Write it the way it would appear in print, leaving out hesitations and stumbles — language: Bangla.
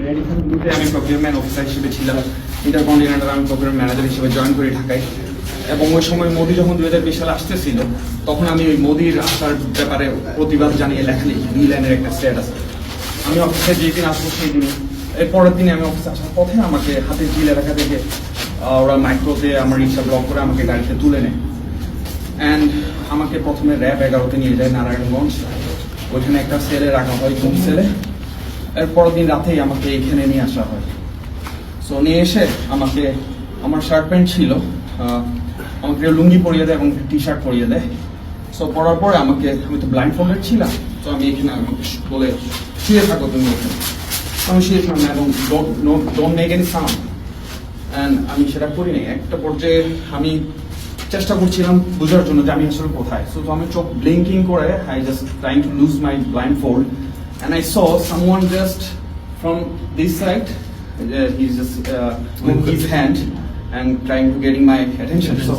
রেডিফাইন গ্রুপে আমি প্রকিউরমেন্ট অফিসার হিসেবে ছিলাম। ইন্টারকন্টিনেন্টাল আমি প্রকিউরমেন্ট ম্যানেজার হিসেবে জয়েন করি ঢাকায়। এবং ওই সময় মোদি যখন 2020 সালে আসতেছিল, তখন আমি ওই মোদির আসার ব্যাপারে প্রতিবাদ জানিয়ে লেখা লিখি, 2 লাইনের একটা স্ট্যাটাস। আমি অফিসে যেই দিন আসবো সেই দিনই, এর পরের দিনে আমি অফিসে আসার পথে আমাকে হাতে জিল এলাকা থেকে ওরা মাইক্রোতে আমার রিক্সা ব্লক করে আমাকে গাড়িতে তুলে নেয়। অ্যান্ড আমাকে প্রথমে র্যাব 11-তে নিয়ে যায় নারায়ণগঞ্জ। ওইখানে একটা সেলে রাখা হয়, ঘুম সেলে। এর পরের দিন রাতেই আমাকে এখানে নিয়ে আসা হয়। সো নিয়ে এসে আমাকে, আমার শার্ট প্যান্ট ছিল, আমাকে লুঙ্গি পরিয়ে দেয় এবং টি শার্ট পরিয়ে দেয়। সো পরার পরে আমাকে, আমি তো ব্লাইন্ড ফোল্ডেড ছিলাম, তো আমি এখানে আমাকে বলে শুয়ে থাকো তুমি এখানে। আমি শুয়েছিলাম না এবং don't make any sound. And আমি সেটা করি নাই। একটা পর্যায়ে আমি চেষ্টা করছিলাম বোঝার জন্য যে আমি আসলে কোথায়। সো তো আমি চোখ ব্লিঙ্কিং করে I just trying to lose my blind fold and I saw someone just from this side, he's just moving his hand and trying to getting my attention. So